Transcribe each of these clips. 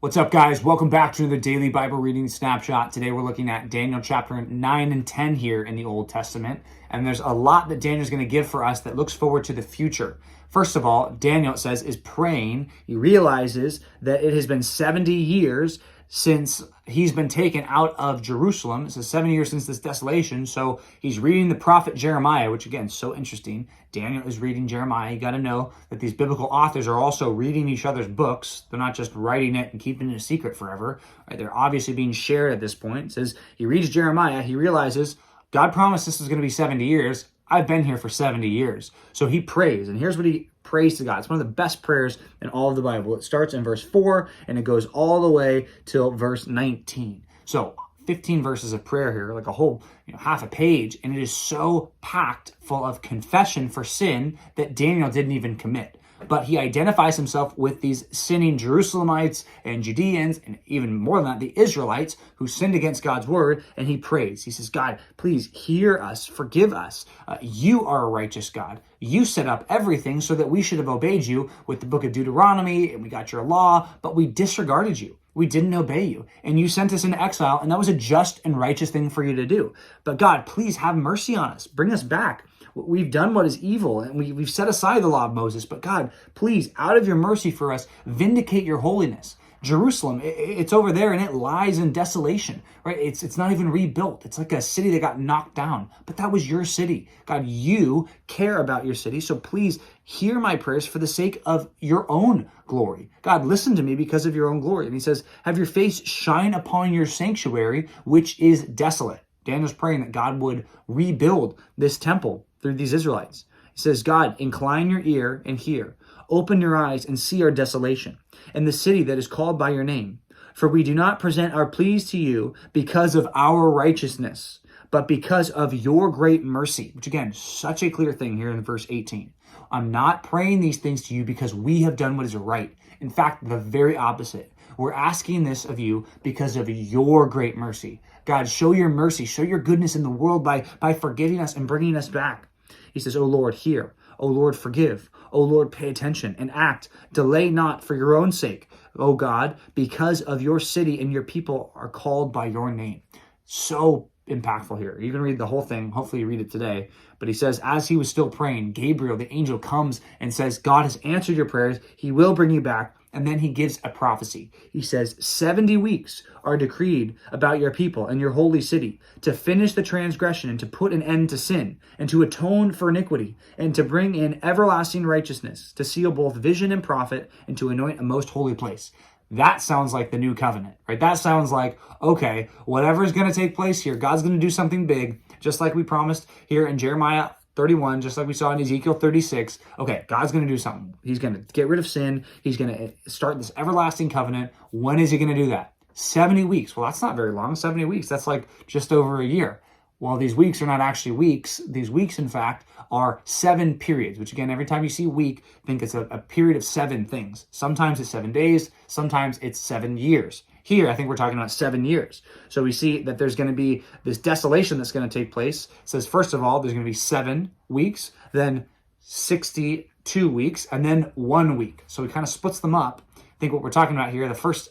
What's up, guys? Welcome back to the Daily Bible Reading Snapshot. Today we're looking at Daniel chapter 9 and 10 here in the Old Testament. And there's a lot that Daniel's going to give for us that looks forward to the future. First of all, Daniel, it says, is praying. He realizes that it has been 70 years since he's been taken out of Jerusalem. It says 7 years since this desolation. So he's reading the prophet Jeremiah, which again is so interesting. Daniel is reading Jeremiah. You got to know that these biblical authors are also reading each other's books. They're not just writing it and keeping it a secret forever. Right? They're obviously being shared at this point. It says he reads Jeremiah. He realizes God promised this is going to be 70 years. I've been here for 70 years. So he prays. And here's what he prays to God. It's one of the best prayers in all of the Bible. It starts in verse 4 and it goes all the way till verse 19. So 15 verses of prayer here, like a whole half a page. And it is so packed full of confession for sin that Daniel didn't even commit. But he identifies himself with these sinning Jerusalemites and Judeans, and even more than that, the Israelites who sinned against God's word, and he prays. He says, God, please hear us, forgive us. You are a righteous God. You set up everything so that we should have obeyed you with the book of Deuteronomy, and we got your law, but we disregarded you. We didn't obey you, and you sent us into exile, and that was a just and righteous thing for you to do. But God, please have mercy on us. Bring us back. We've done what is evil, and we've set aside the law of Moses. But God, please, out of your mercy for us, vindicate your holiness. Jerusalem, it's over there, and it lies in desolation, right? It's not even rebuilt. It's like a city that got knocked down. But that was your city. God, you care about your city, so please hear my prayers for the sake of your own glory. God, listen to me because of your own glory. And he says, have your face shine upon your sanctuary, which is desolate. Daniel's praying that God would rebuild this temple through these Israelites. He says, God, incline your ear and hear. Open your eyes and see our desolation and the city that is called by your name. For we do not present our pleas to you because of our righteousness, but because of your great mercy. Which again, such a clear thing here in verse 18. I'm not praying these things to you because we have done what is right. In fact, the very opposite. We're asking this of you because of your great mercy. God, show your mercy, show your goodness in the world by forgiving us and bringing us back. He says, O Lord, hear. O Lord, forgive. O Lord, pay attention and act. Delay not for your own sake, O God, because of your city and your people are called by your name. So impactful here. You can read the whole thing. Hopefully you read it today. But he says, as he was still praying, Gabriel, the angel, comes and says, God has answered your prayers. He will bring you back. And then he gives a prophecy. He says, 70 weeks are decreed about your people and your holy city to finish the transgression and to put an end to sin and to atone for iniquity and to bring in everlasting righteousness, to seal both vision and prophet and to anoint a most holy place. That sounds like the new covenant, right? That sounds like, okay, whatever is going to take place here, God's going to do something big, just like we promised here in Jeremiah 31, just like we saw in Ezekiel 36. Okay, God's going to do something. He's going to get rid of sin. He's going to start this everlasting covenant. When is he going to do that? 70 weeks. Well, that's not very long. 70 weeks. That's like just over a year. Well, these weeks are not actually weeks. These weeks, in fact, are 7 periods, which again, every time you see week, think it's a period of 7 things. Sometimes it's 7 days. Sometimes it's 7 years. Here, I think we're talking about 7 years. So we see that there's going to be this desolation that's going to take place. It says, first of all, there's going to be 7 weeks, then 62 weeks, and then 1 week. So he kind of splits them up. I think what we're talking about here, the first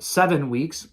7 weeks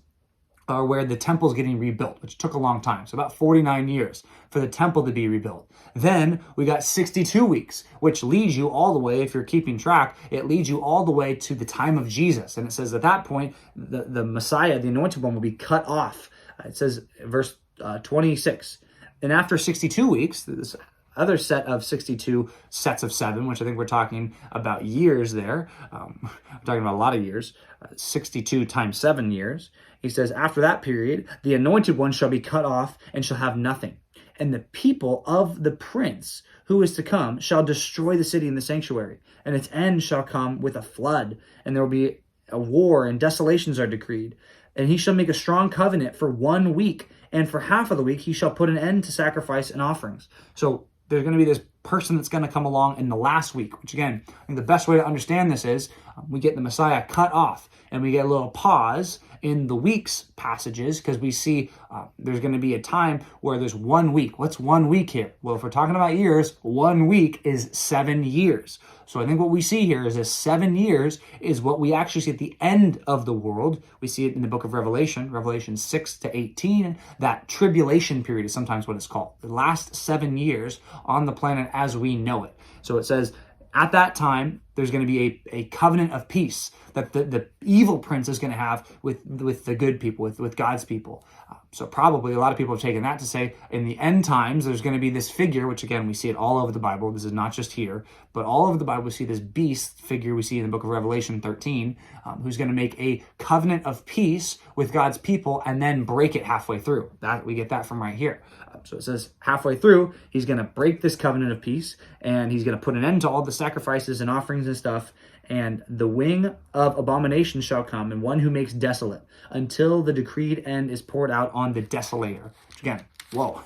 are where the temple's getting rebuilt, which took a long time. So about 49 years for the temple to be rebuilt. Then we got 62 weeks, which leads you all the way, if you're keeping track, it leads you all the way to the time of Jesus. And it says at that point, the Messiah, the anointed one, will be cut off. It says, verse 26. And after 62 weeks, this other set of 62 sets of 7, which I think we're talking about years there. I'm talking about a lot of years. 62 times 7 years. He says, after that period, the anointed one shall be cut off and shall have nothing. And the people of the prince who is to come shall destroy the city and the sanctuary. And its end shall come with a flood. And there will be a war and desolations are decreed. And he shall make a strong covenant for 1 week. And for half of the week, he shall put an end to sacrifice and offerings. So there's going to be this person that's going to come along in the last week, which again, I think the best way to understand this is We get the Messiah cut off, and we get a little pause in the weeks passages because we see there's going to be a time where there's 1 week. What's 1 week here? Well, if we're talking about years, 1 week is 7 years. So I think what we see here is this 7 years is what we actually see at the end of the world. We see it in the book of Revelation 6 to 18. That tribulation period is sometimes what it's called. The last 7 years on the planet as we know it. So it says, at that time, there's going to be a covenant of peace that the evil prince is going to have with the good people, with God's people. So probably a lot of people have taken that to say in the end times, there's going to be this figure, which again, we see it all over the Bible. This is not just here, but all over the Bible, we see this beast figure we see in the book of Revelation 13, who's going to make a covenant of peace with God's people and then break it halfway through. That we get that from right here. So it says halfway through, he's going to break this covenant of peace and he's going to put an end to all the sacrifices and offerings and stuff. And the wing of abomination shall come, and one who makes desolate, until the decreed end is poured out on the desolator. Which again, whoa.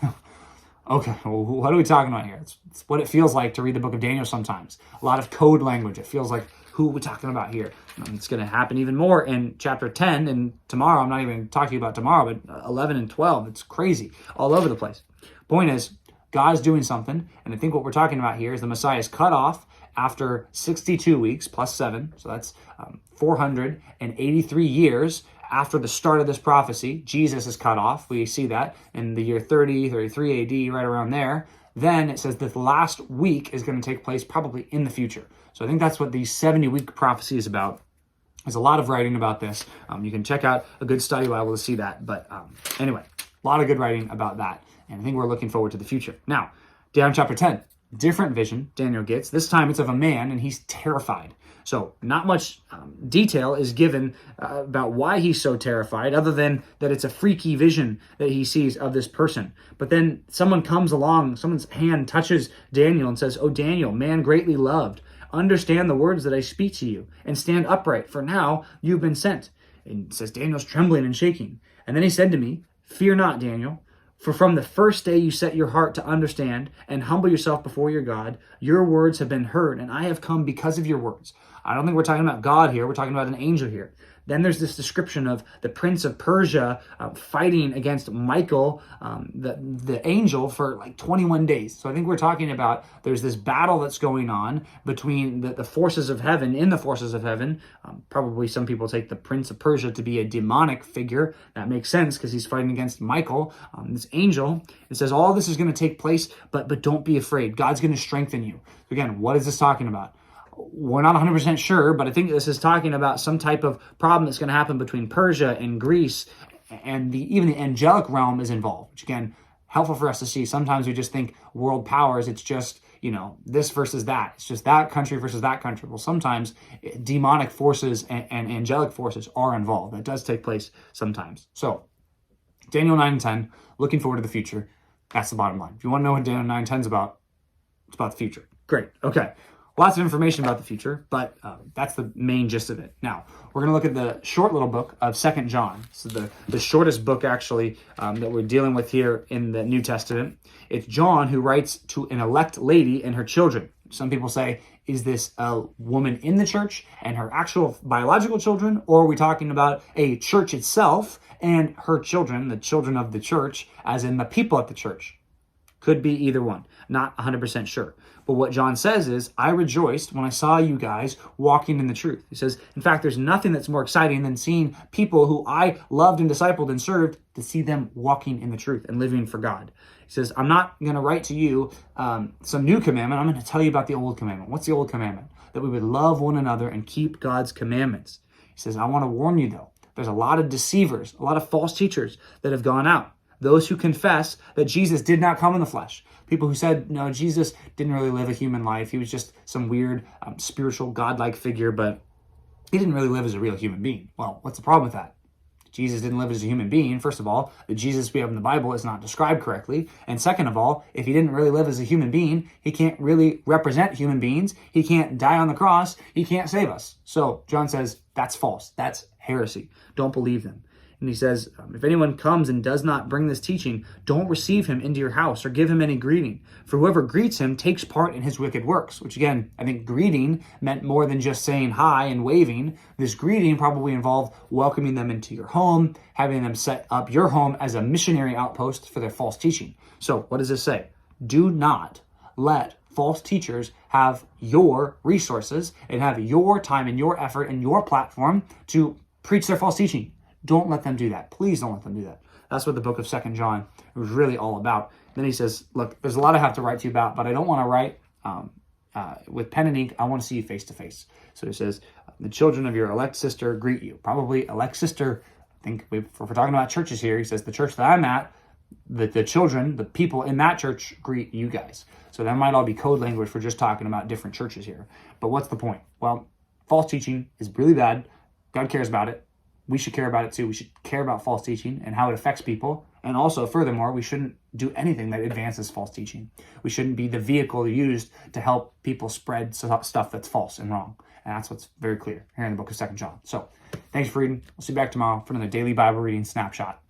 Okay, well, what are we talking about here? It's what it feels like to read the book of Daniel sometimes. A lot of code language. It feels like, who are we talking about here? It's going to happen even more in chapter 10, and tomorrow, I'm not even talking about tomorrow, but 11 and 12. It's crazy, all over the place. Point is, God's doing something, and I think what we're talking about here is the Messiah is cut off after 62 weeks plus 7, so that's 483 years after the start of this prophecy. Jesus is cut off. We see that in the year 30, 33 AD, right around there. Then it says that the last week is going to take place probably in the future. So I think that's what the 70-week prophecy is about. There's a lot of writing about this. You can check out a good study Bible to see that. But anyway, a lot of good writing about that. And I think we're looking forward to the future. Now, down chapter 10. Different vision Daniel gets. This time it's of a man and he's terrified. So not much detail is given about why he's so terrified other than that it's a freaky vision that he sees of this person. But then someone comes along, someone's hand touches Daniel and says, "Oh Daniel, man greatly loved, understand the words that I speak to you and stand upright, for now you've been sent." And it says Daniel's trembling and shaking. And then he said to me, "Fear not, Daniel. For from the first day you set your heart to understand and humble yourself before your God, your words have been heard, and I have come because of your words." I don't think we're talking about God here. We're talking about an angel here. Then there's this description of the prince of Persia fighting against Michael, the angel, for like 21 days. So I think we're talking about there's this battle that's going on between the forces of heaven, in the forces of heaven. Probably some people take the prince of Persia to be a demonic figure. That makes sense because he's fighting against Michael, this angel. It says all this is going to take place, but don't be afraid. God's going to strengthen you. Again, what is this talking about? We're not 100% sure, but I think this is talking about some type of problem that's going to happen between Persia and Greece, and even the angelic realm is involved, which again, helpful for us to see. Sometimes we just think world powers, it's just, this versus that. It's just that country versus that country. Well, sometimes demonic forces and angelic forces are involved. That does take place sometimes. So Daniel 9 and 10, looking forward to the future. That's the bottom line. If you want to know what Daniel 9 and 10 is about, it's about the future. Great. Okay. Lots of information about the future, but that's the main gist of it. Now, we're going to look at the short little book of 2 John. So the shortest book, actually, that we're dealing with here in the New Testament. It's John who writes to an elect lady and her children. Some people say, is this a woman in the church and her actual biological children, or are we talking about a church itself and her children, the children of the church, as in the people at the church? Could be either one. Not 100% sure. But what John says is, I rejoiced when I saw you guys walking in the truth. He says, in fact, there's nothing that's more exciting than seeing people who I loved and discipled and served, to see them walking in the truth and living for God. He says, I'm not going to write to you some new commandment. I'm going to tell you about the old commandment. What's the old commandment? That we would love one another and keep God's commandments. He says, I want to warn you, though. There's a lot of deceivers, a lot of false teachers that have gone out. Those who confess that Jesus did not come in the flesh. People who said, no, Jesus didn't really live a human life. He was just some weird spiritual godlike figure, but he didn't really live as a real human being. Well, what's the problem with that? Jesus didn't live as a human being. First of all, the Jesus we have in the Bible is not described correctly. And second of all, if he didn't really live as a human being, he can't really represent human beings. He can't die on the cross. He can't save us. So John says, that's false. That's heresy. Don't believe them. And he says, if anyone comes and does not bring this teaching, don't receive him into your house or give him any greeting. For whoever greets him takes part in his wicked works. Which again, I think greeting meant more than just saying hi and waving. This greeting probably involved welcoming them into your home, having them set up your home as a missionary outpost for their false teaching. So what does this say? Do not let false teachers have your resources and have your time and your effort and your platform to preach their false teaching. Don't let them do that. Please don't let them do that. That's what the book of 2 John was really all about. Then he says, look, there's a lot I have to write to you about, but I don't want to write with pen and ink. I want to see you face to face. So he says, the children of your elect sister greet you. Probably elect sister, I think if we're talking about churches here, he says the church that I'm at, the children, the people in that church greet you guys. So that might all be code language for just talking about different churches here. But what's the point? Well, false teaching is really bad. God cares about it. We should care about it too. We should care about false teaching and how it affects people. And also, furthermore, we shouldn't do anything that advances false teaching. We shouldn't be the vehicle used to help people spread stuff that's false and wrong. And that's what's very clear here in the book of 2 John. So thanks for reading. We'll see you back tomorrow for another daily Bible reading snapshot.